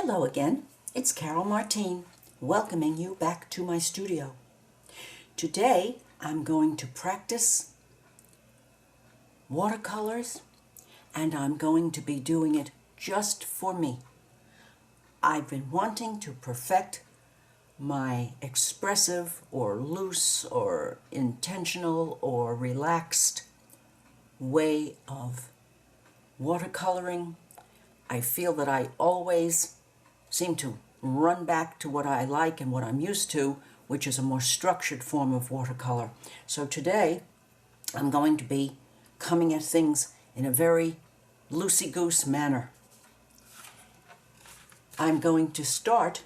Hello again, it's Carol Martine, welcoming you back to my studio. Today I'm going to practice watercolors, and I'm going to be doing it just for me. I've been wanting to perfect my expressive or loose or intentional or relaxed way of watercoloring. I feel that I always seem to run back to what I like and what I'm used to, which is a more structured form of watercolor. So today I'm going to be coming at things in a very loosey-goose manner. I'm going to start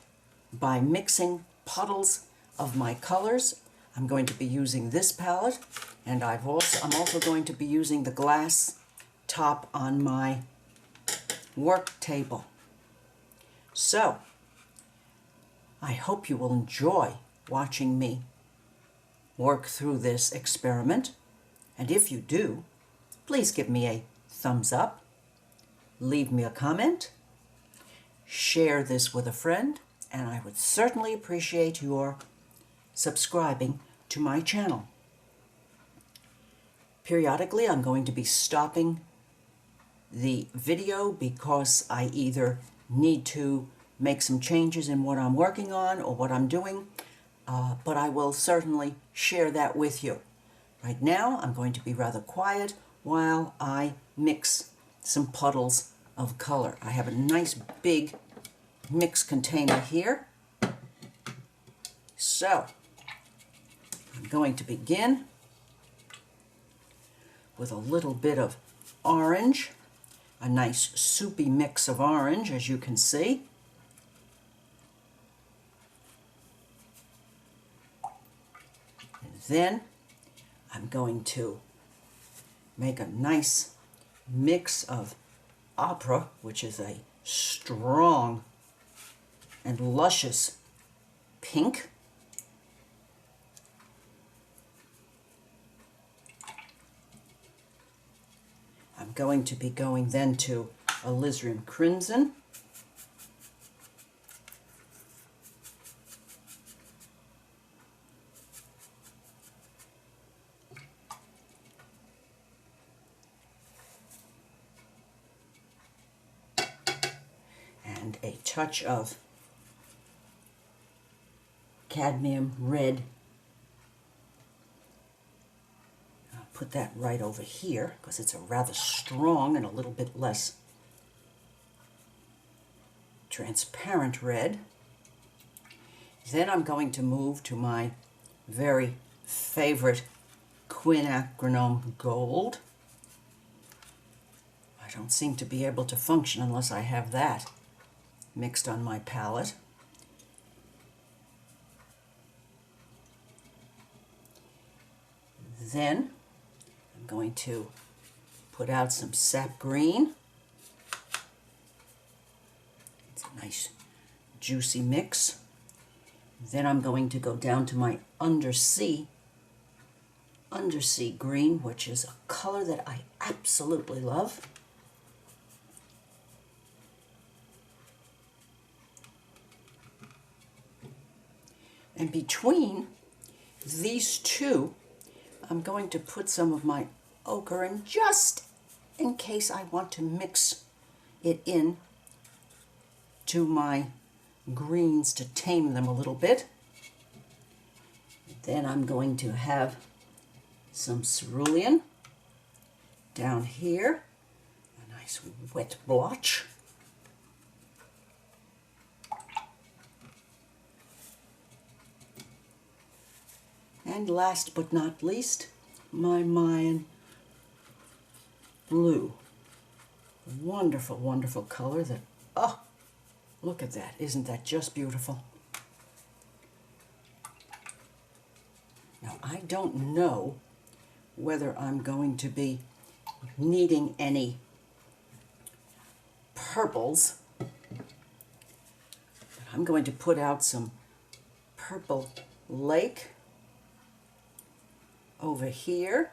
by mixing puddles of my colors. I'm going to be using this palette, and I'm also going to be using the glass top on my work table. So, I hope you will enjoy watching me work through this experiment, and if you do, please give me a thumbs up, leave me a comment, share this with a friend, and I would certainly appreciate your subscribing to my channel. Periodically, I'm going to be stopping the video because I either need to make some changes in what I'm working on or what I'm doing, but I will certainly share that with you. Right now, I'm going to be rather quiet while I mix some puddles of color. I have a nice big mix container here. So, I'm going to begin with a little bit of orange, a nice soupy mix of orange, as you can see. And then I'm going to make a nice mix of opera, which is a strong and luscious pink. I'm going to be going then to alizarin crimson. And a touch of cadmium red. I'll put that right over here because it's a rather strong and a little bit less transparent red. Then I'm going to move to my very favorite quinacridone gold. I don't seem to be able to function unless I have that mixed on my palette. Then I'm going to put out some sap green. It's a nice juicy mix. Then I'm going to go down to my undersea green, which is a color that I absolutely love. And between these two, I'm going to put some of my ochre in, just in case I want to mix it in to my greens to tame them a little bit. Then I'm going to have some cerulean down here, a nice wet blotch. And last but not least, my Mayan blue. Wonderful, wonderful color that, oh, look at that. Isn't that just beautiful? Now, I don't know whether I'm going to be needing any purples, but I'm going to put out some purple lake over here.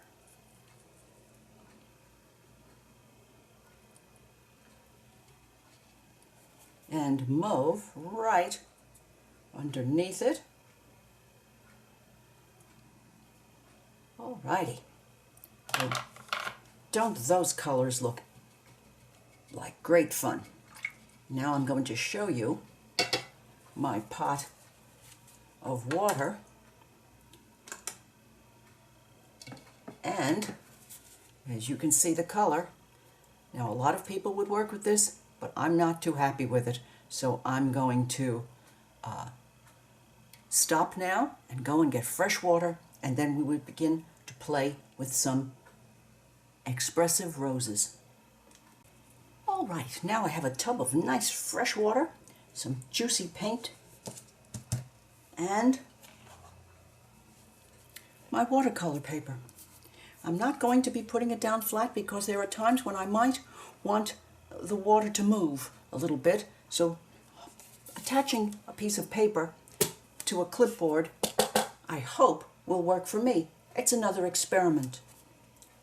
and mauve right underneath it. Alrighty. Well, don't those colors look like great fun? Now I'm going to show you my pot of water, and as you can see the color. Now a lot of people would work with this, but I'm not too happy with it, so I'm going to stop now and go and get fresh water, and then we would begin to play with some expressive roses. All right, now I have a tub of nice fresh water, some juicy paint, and my watercolor paper. I'm not going to be putting it down flat because there are times when I might want the water to move a little bit, so attaching a piece of paper to a clipboard, I hope, will work for me. It's another experiment.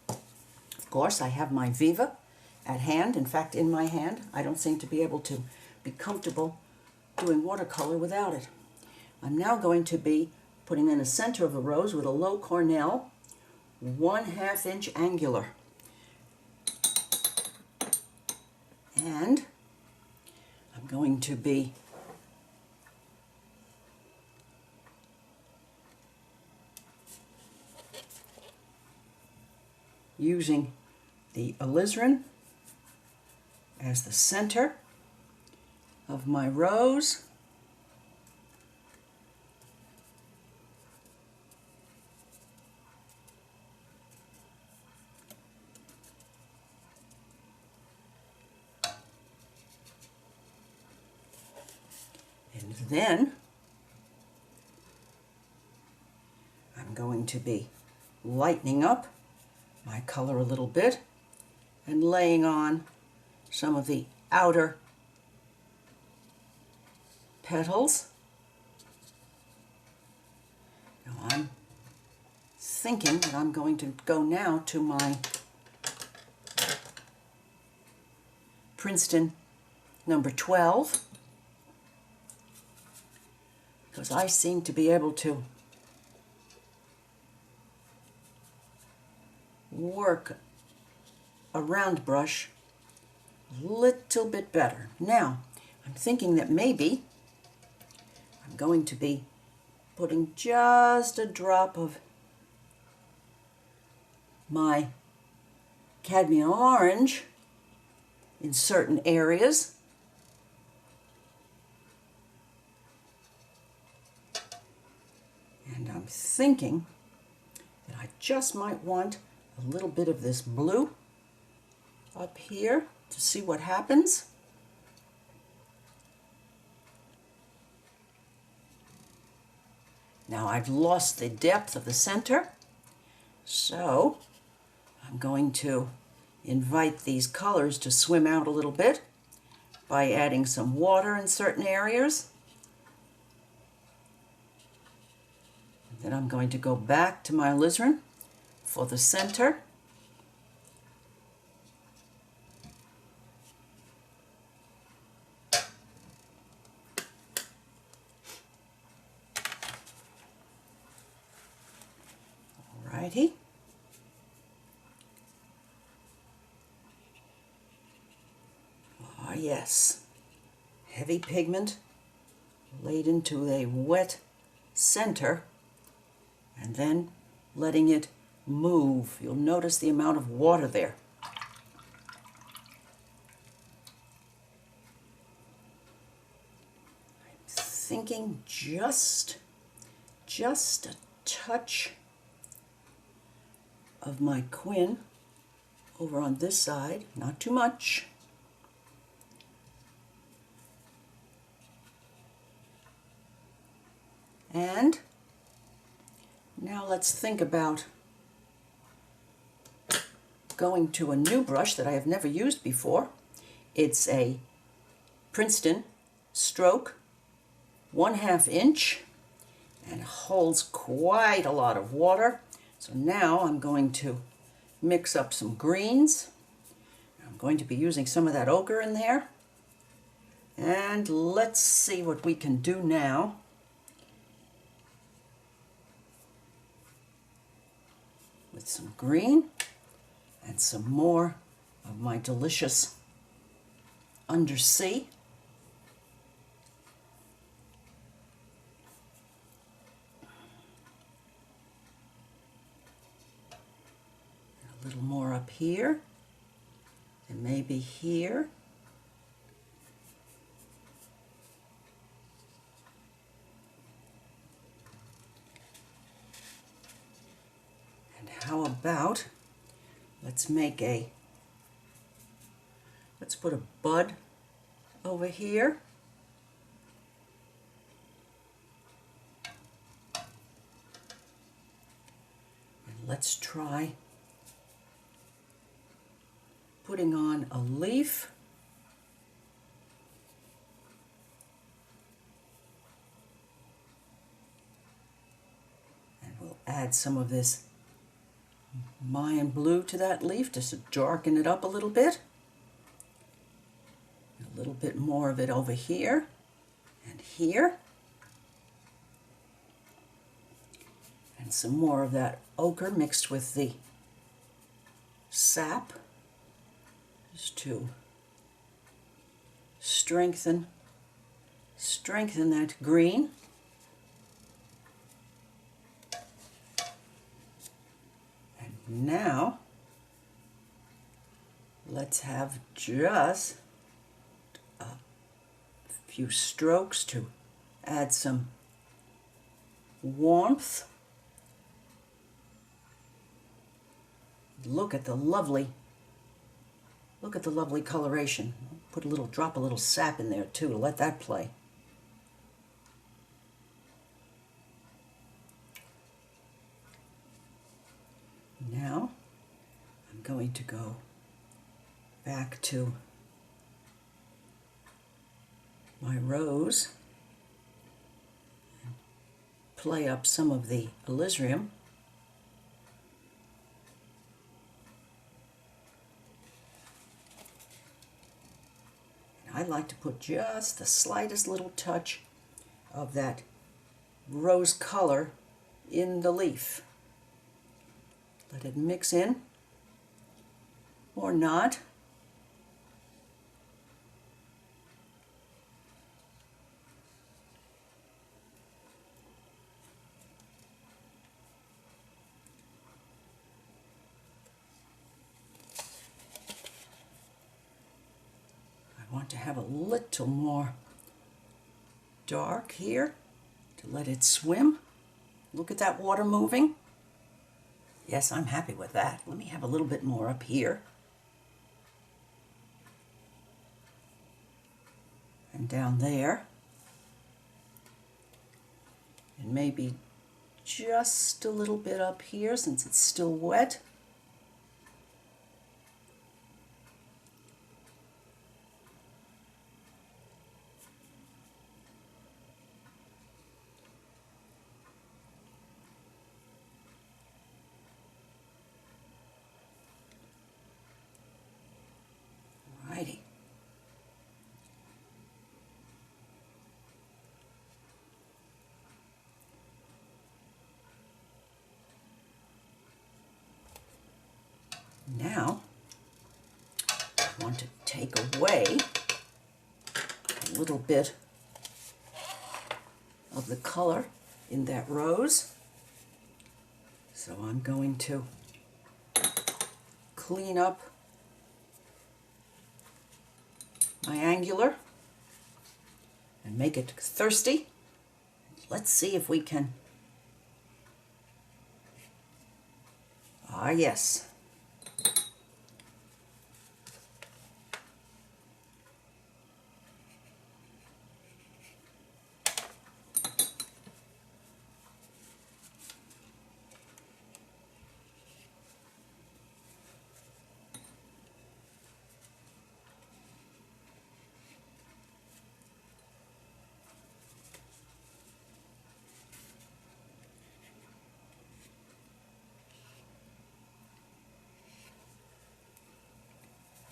Of course, I have my Viva at hand, in fact in my hand. I don't seem to be able to be comfortable doing watercolor without it. I'm now going to be putting in the center of a rose with a low cornel, 1/2 inch angular. And I'm going to be using the alizarin as the center of my rose. And then I'm going to be lightening up my color a little bit and laying on some of the outer petals. Now I'm thinking that I'm going to go now to my Princeton number 12, because I seem to be able to work a round brush a little bit better. Now, I'm thinking that maybe I'm going to be putting just a drop of my cadmium orange in certain areas. And I'm thinking that I just might want a little bit of this blue up here to see what happens. Now I've lost the depth of the center, so I'm going to invite these colors to swim out a little bit by adding some water in certain areas. Then I'm going to go back to my alizarin for the center. Alrighty. Ah, yes. Heavy pigment laid into a wet center and then letting it move. You'll notice the amount of water there. I'm thinking just a touch of my quin over on this side, not too much. And now let's think about going to a new brush that I have never used before. It's a Princeton Stroke 1/2 inch and holds quite a lot of water. So now I'm going to mix up some greens. I'm going to be using some of that ochre in there. And let's see what we can do now. With some green and some more of my delicious undersea. A little more up here, and maybe here. And how about, let's put a bud over here. And let's try putting on a leaf. And we'll add some of this Mayan blue to that leaf just to darken it up a little bit. A little bit more of it over here and here. And some more of that ochre mixed with the sap, just to strengthen that green. And now let's have just a few strokes to add some warmth. Look at the lovely coloration. Drop a little sap in there too to let that play. Now I'm going to go back to my rose and play up some of the alizarin. I like to put just the slightest little touch of that rose color in the leaf. Let it mix in, or not. I want to have a little more dark here to let it swim. Look at that water moving. Yes, I'm happy with that. Let me have a little bit more up here. And down there. And maybe just a little bit up here since it's still wet. Alrighty. Now, I want to take away a little bit of the color in that rose. So I'm going to clean up my angular and make it thirsty. Let's see if we can. Ah, yes.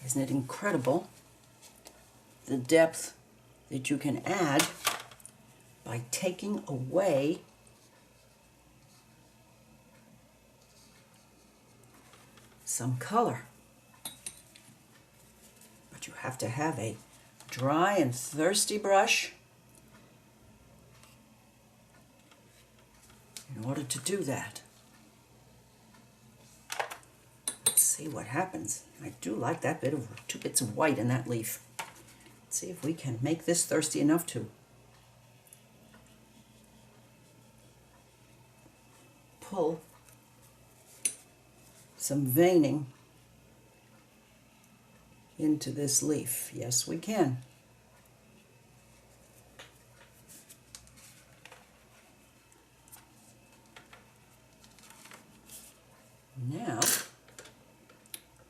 Isn't it incredible, the depth that you can add by taking away some color. But you have to have a dry and thirsty brush in order to do that. Let's see what happens. I do like that two bits of white in that leaf. Let's see if we can make this thirsty enough to pull some veining into this leaf. Yes, we can. Now,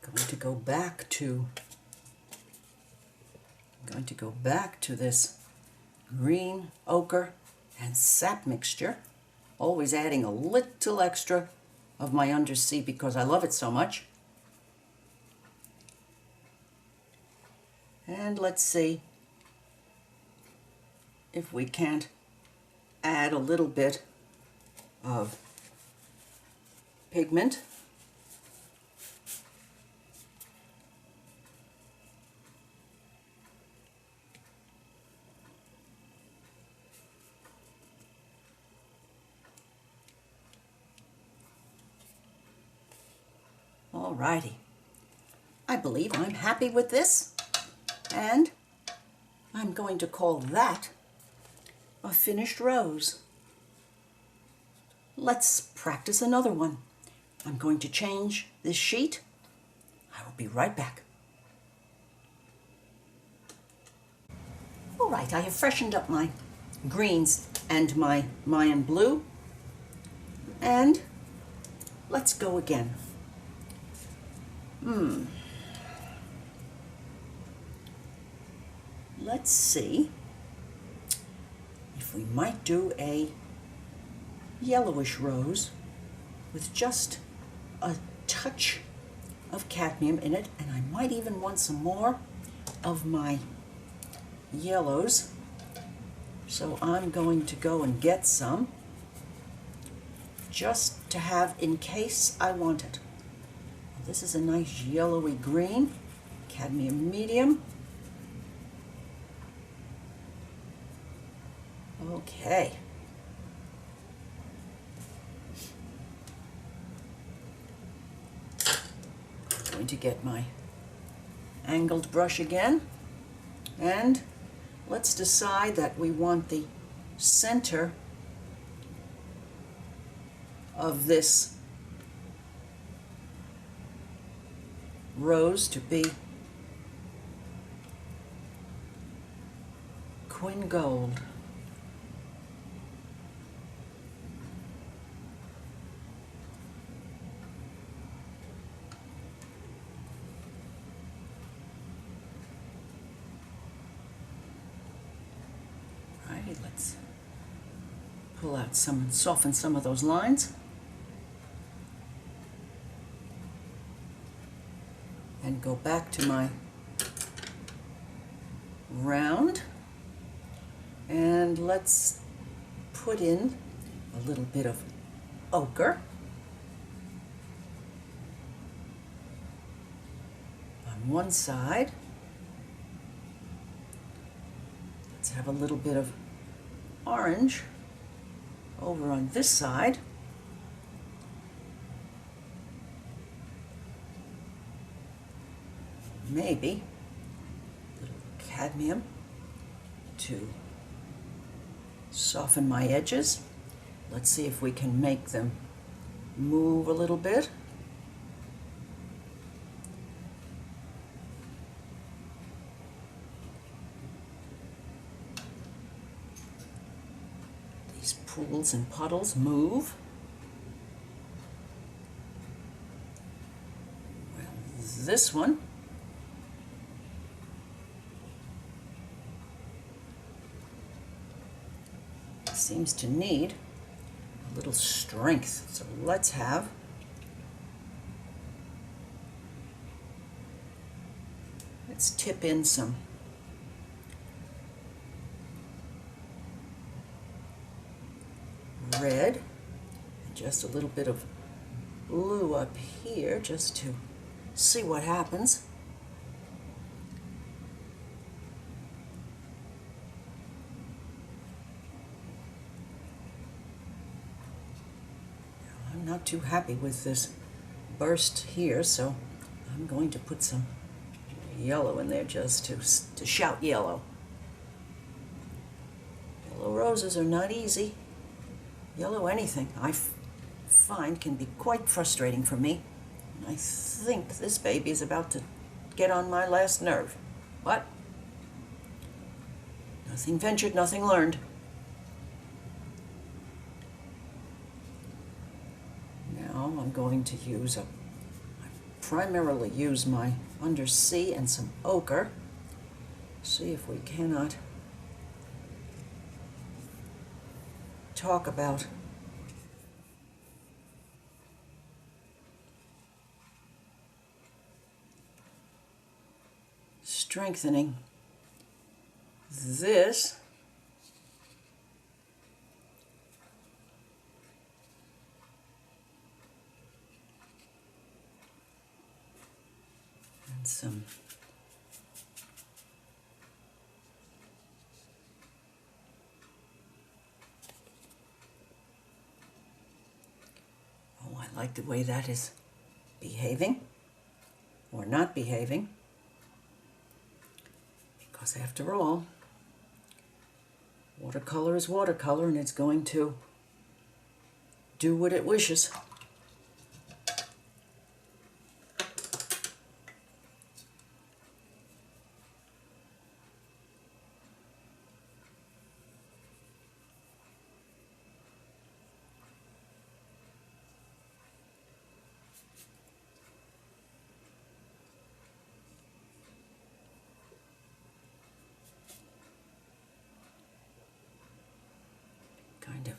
I'm going to go back to this green ochre and sap mixture, always adding a little extra of my undersea because I love it so much. And let's see if we can't add a little bit of pigment. Alrighty, I believe I'm happy with this, and I'm going to call that a finished rose. Let's practice another one. I'm going to change this sheet. I will be right back. All right, I have freshened up my greens and my Mayan blue, and let's go again. Let's see if we might do a yellowish rose with just a touch of cadmium in it, and I might even want some more of my yellows, so I'm going to go and get some just to have in case I want it. This is a nice yellowy green, cadmium medium. Okay. I'm going to get my angled brush again, and let's decide that we want the center of this rose to be Quin Gold. Right, let's pull out some, soften some of those lines. And go back to my round, and let's put in a little bit of ochre on one side. Let's have a little bit of orange over on this side. Maybe a little cadmium to soften my edges. Let's see if we can make them move a little bit. These pools and puddles move. Well, this one seems to need a little strength, so let's tip in some red, and just a little bit of blue up here just to see what happens. I'm not too happy with this burst here, so I'm going to put some yellow in there just to shout yellow. Yellow roses are not easy. Yellow anything, I find, can be quite frustrating for me. I think this baby is about to get on my last nerve. But nothing ventured, nothing learned. Now I'm going to use I primarily use my undersea and some ochre. See if we cannot talk about strengthening this and some I like the way that is behaving or not behaving, because after all, watercolor is watercolor and it's going to do what it wishes. Kind of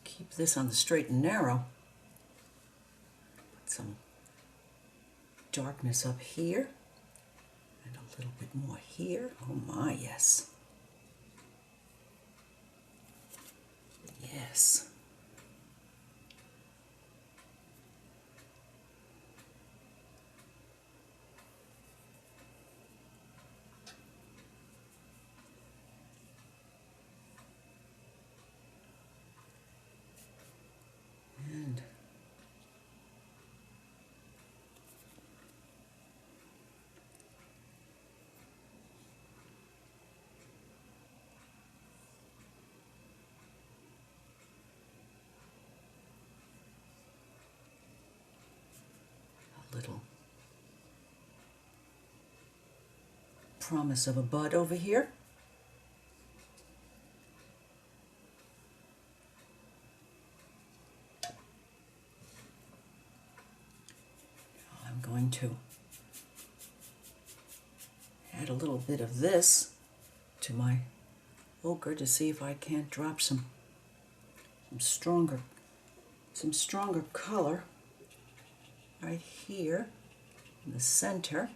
keep this on the straight and narrow. Put some darkness up here and a little bit more here. Oh my, yes. Yes. And a little promise of a bud over here. I'm going to add a little bit of this to my ochre to see if I can't drop some stronger color right here in the center.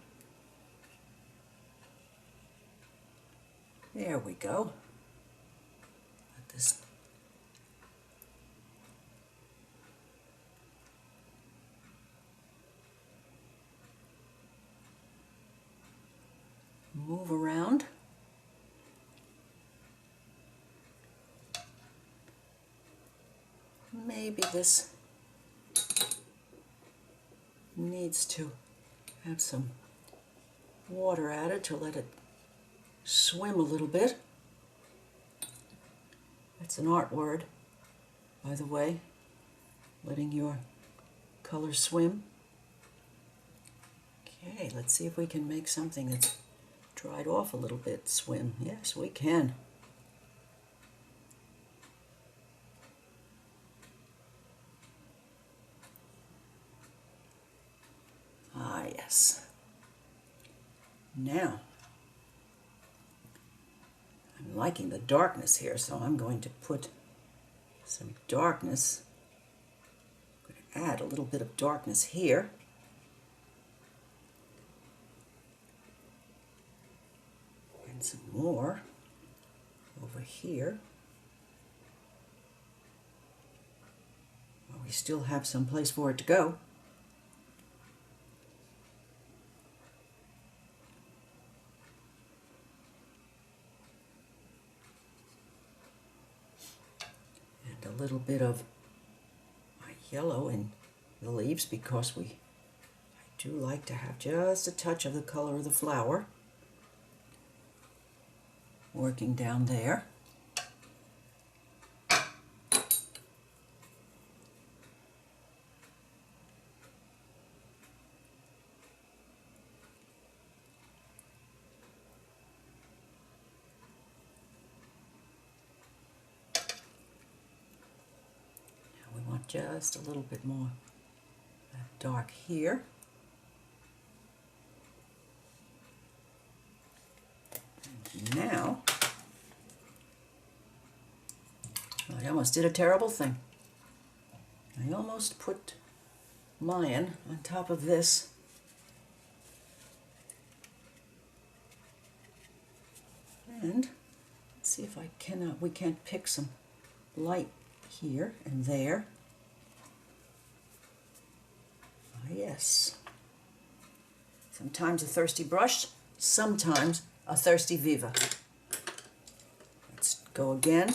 There we go. Let this move around. Maybe this needs to have some water added to let it swim a little bit. That's an art word, by the way, letting your color swim. Okay, let's see if we can make something that's dried off a little bit swim. Yes, we can. Ah, yes. Now, I'm liking the darkness here, so I'm going to put some darkness. I'm going to add a little bit of darkness here. And some more over here. We still have some place for it to go. And a little bit of my yellow in the leaves because I do like to have just a touch of the color of the flower working down there. Just a little bit more dark here. And now, I almost did a terrible thing. I almost put mine on top of this. And let's see if we can't pick some light here and there. Yes. Sometimes a thirsty brush, sometimes a thirsty Viva. Let's go again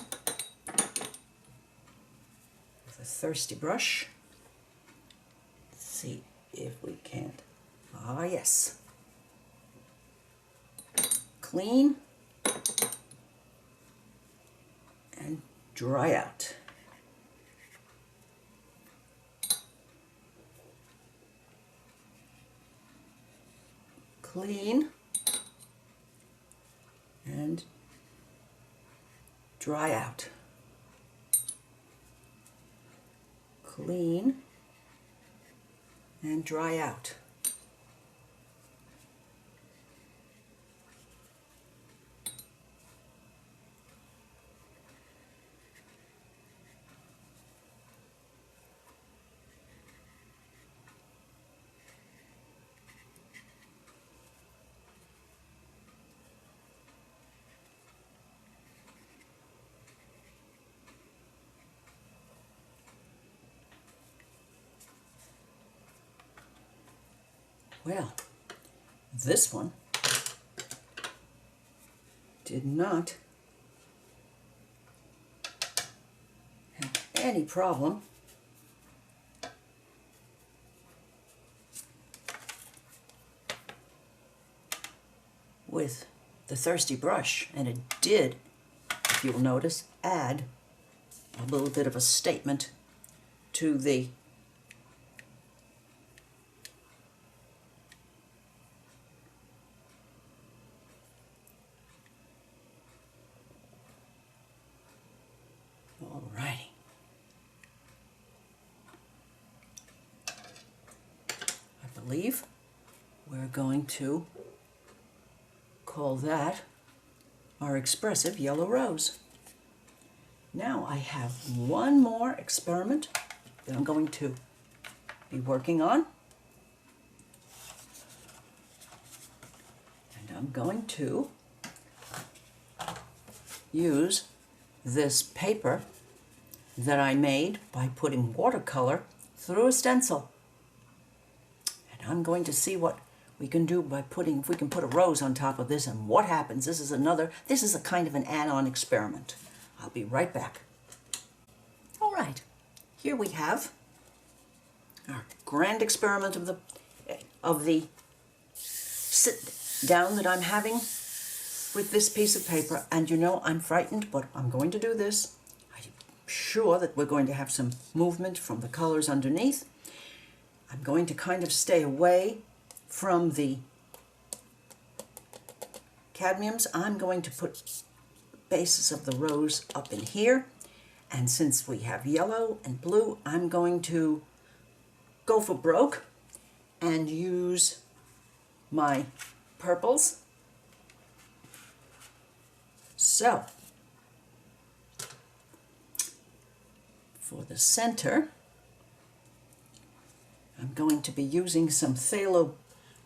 with a thirsty brush. Let's see if we can't. Ah, yes. Clean and dry out. Clean and dry out. Clean and dry out. Well, this one did not have any problem with the thirsty brush, and it did, if you'll notice, add a little bit of a statement to the Alrighty. I believe we're going to call that our expressive yellow rose. Now I have one more experiment that I'm going to be working on. And I'm going to use this paper that I made by putting watercolor through a stencil. And I'm going to see what we can do by if we can put a rose on top of this and what happens. This is a kind of an add-on experiment. I'll be right back. All right, here we have our grand experiment of the sit down that I'm having with this piece of paper. And you know, I'm frightened, but I'm going to do this. I'm sure that we're going to have some movement from the colors underneath. I'm going to kind of stay away from the cadmiums. I'm going to put the basis of the rose up in here. And since we have yellow and blue, I'm going to go for broke and use my purples. So, for the center, I'm going to be using some phthalo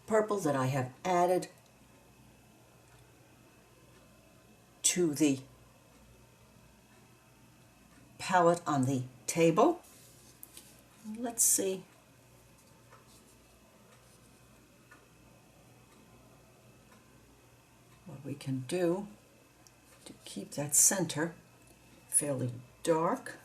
purple that I have added to the palette on the table. Let's see. What we can do to keep that center fairly dark.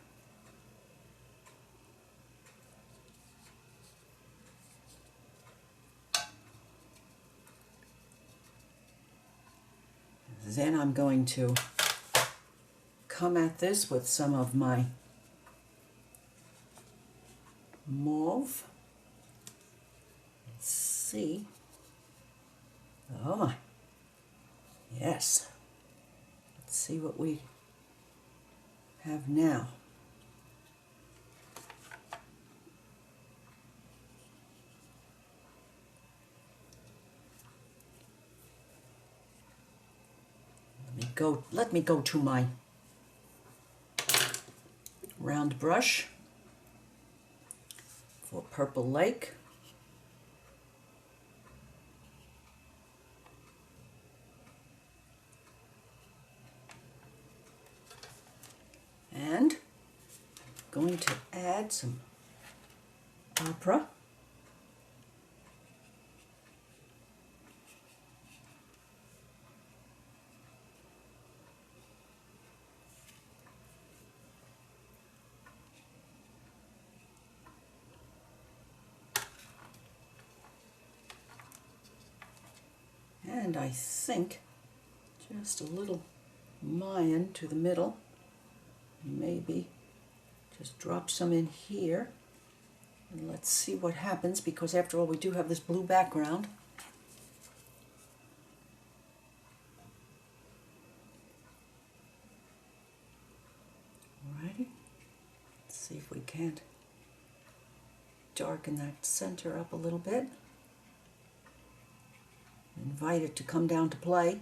Then I'm going to come at this with some of my mauve. Let's see. Oh my. Yes. Let's see what we have now. Let me go to my round brush for Purple Lake. And I'm going to add some opera. And I think just a little Mayan to the middle. Maybe just drop some in here. And let's see what happens, because after all we do have this blue background. Alrighty. Let's see if we can't darken that center up a little bit. Invite it to come down to play.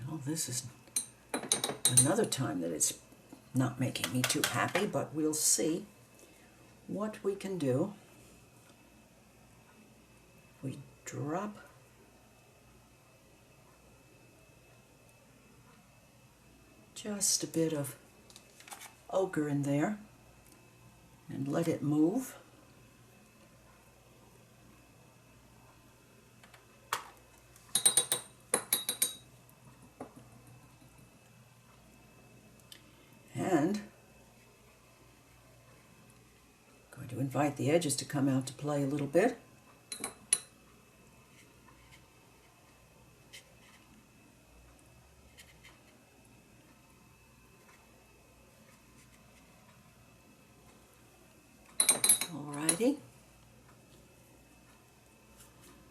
Well, this is another time that it's not making me too happy, but we'll see what we can do. We drop just a bit of ochre in there and let it move. And I'm going to invite the edges to come out to play a little bit. Alrighty.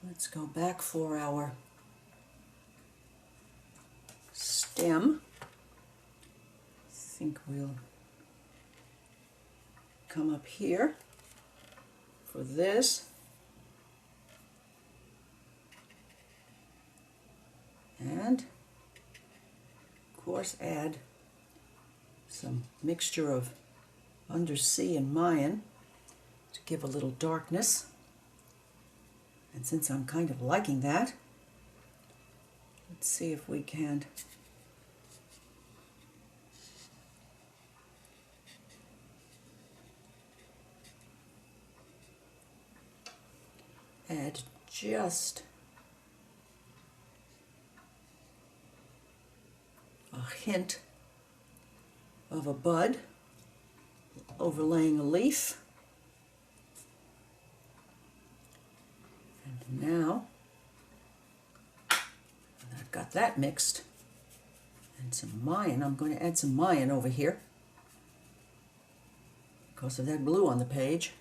Let's go back for our stem. I think we'll come up here for this. And of course add some mixture of undersea and Mayan to give a little darkness. And since I'm kind of liking that, let's see if we can add just a hint of a bud overlaying a leaf. And now I've got that mixed, and some Mayan. I'm going to add some Mayan over here because of that blue on the page.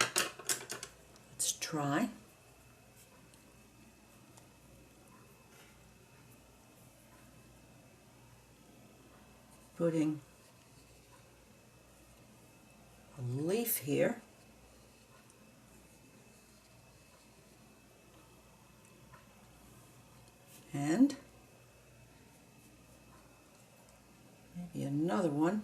Let's try. Putting a leaf here. And maybe another one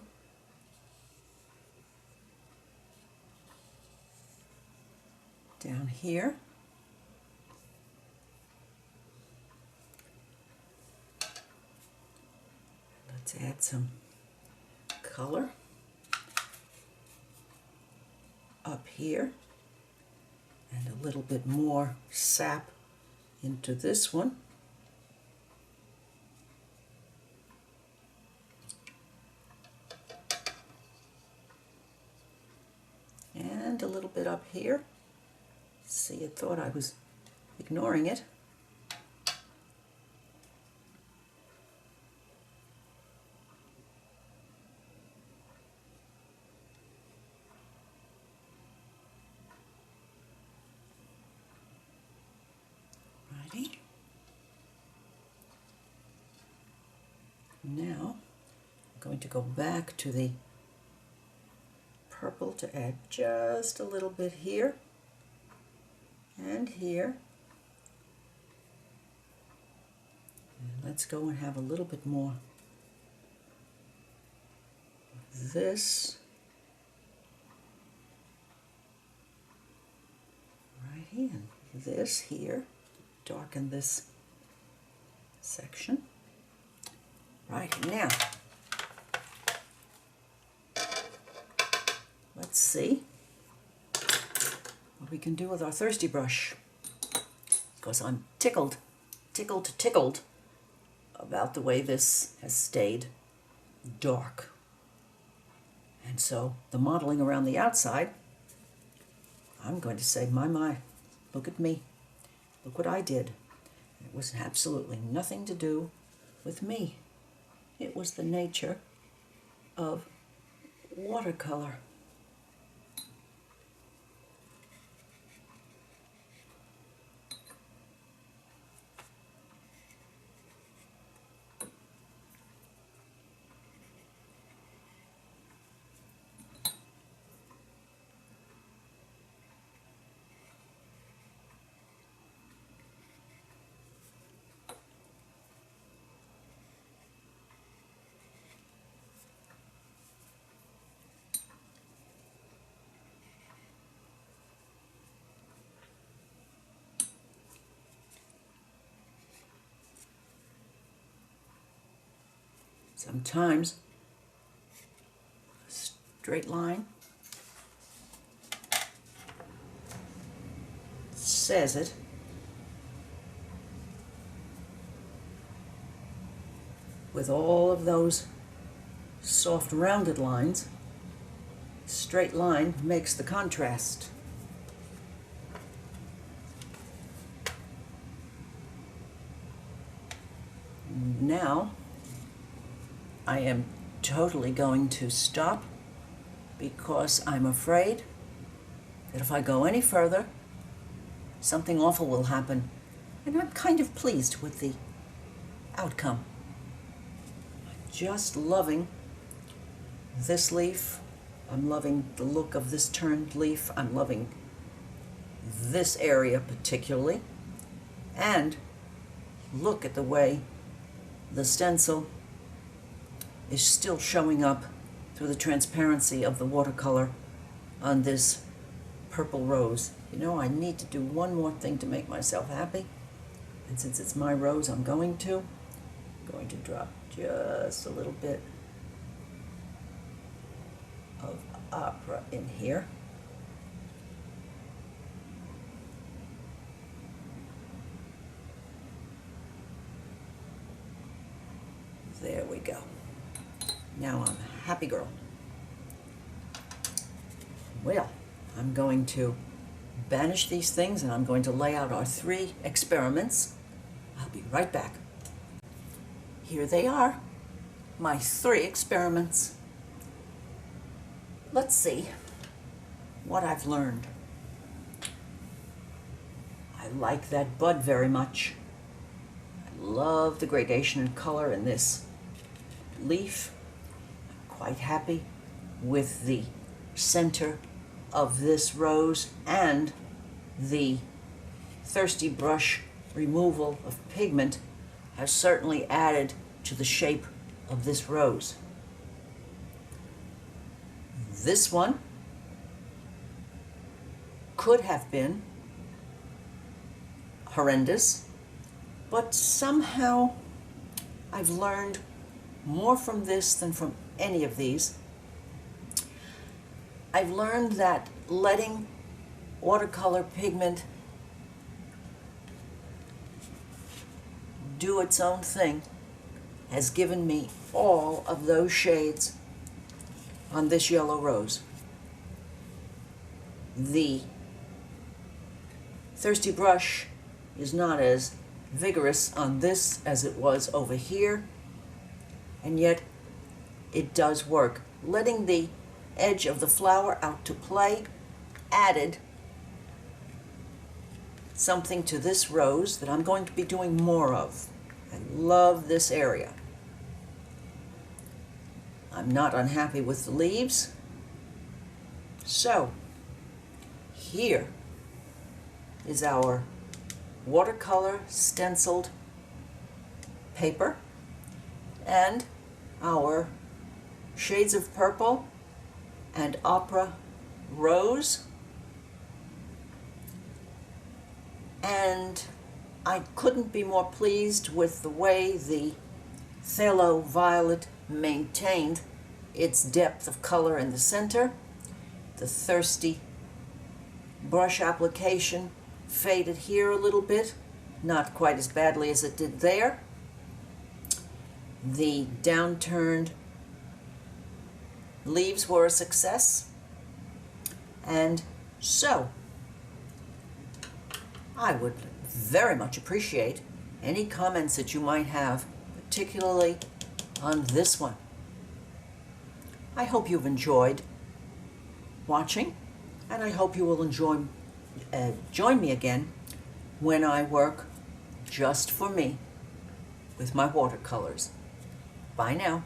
down here. Let's add some color up here and a little bit more sap into this one. And a little bit up here. See, it thought I was ignoring it. Righty. Now, I'm going to go back to the purple to add just a little bit here and here. And let's go and have a little bit more of this right here and this here. Darken this section. Right now, let's see what we can do with our thirsty brush, because I'm tickled about the way this has stayed dark. And so the modeling around the outside, I'm going to say, my, look at me. Look what I did. It was absolutely nothing to do with me. It was the nature of watercolor. Sometimes a straight line says it. With all of those soft rounded lines, straight line makes the contrast. Now I am totally going to stop, because I'm afraid that if I go any further, something awful will happen. And I'm kind of pleased with the outcome. I'm just loving this leaf. I'm loving the look of this turned leaf. I'm loving this area particularly. And look at the way the stencil is still showing up through the transparency of the watercolor on this purple rose. You know, I need to do one more thing to make myself happy. And since it's my rose, I'm going to drop just a little bit of opera in here. There we go. Now I'm a happy girl. Well, I'm going to banish these things and I'm going to lay out our 3 experiments. I'll be right back. Here they are, my 3 experiments. Let's see what I've learned. I like that bud very much. I love the gradation in color in this leaf. Quite happy with the center of this rose, and the thirsty brush removal of pigment has certainly added to the shape of this rose. This one could have been horrendous, but somehow I've learned more from this than from any of these. I've learned that letting watercolor pigment do its own thing has given me all of those shades on this yellow rose. The Thirsty brush is not as vigorous on this as it was over here, and yet it does work. Letting the edge of the flower out to play added something to this rose that I'm going to be doing more of. I love this area. I'm not unhappy with the leaves. So, here is our watercolor stenciled paper and our shades of purple and opera rose. And I couldn't be more pleased with the way the phthalo violet maintained its depth of color in the center. The thirsty brush application faded here a little bit, not quite as badly as it did there. The downturned leaves were a success, and so I would very much appreciate any comments that you might have, particularly on this one. I hope you've enjoyed watching, and I hope you will join me again when I work just for me with my watercolors. Bye now.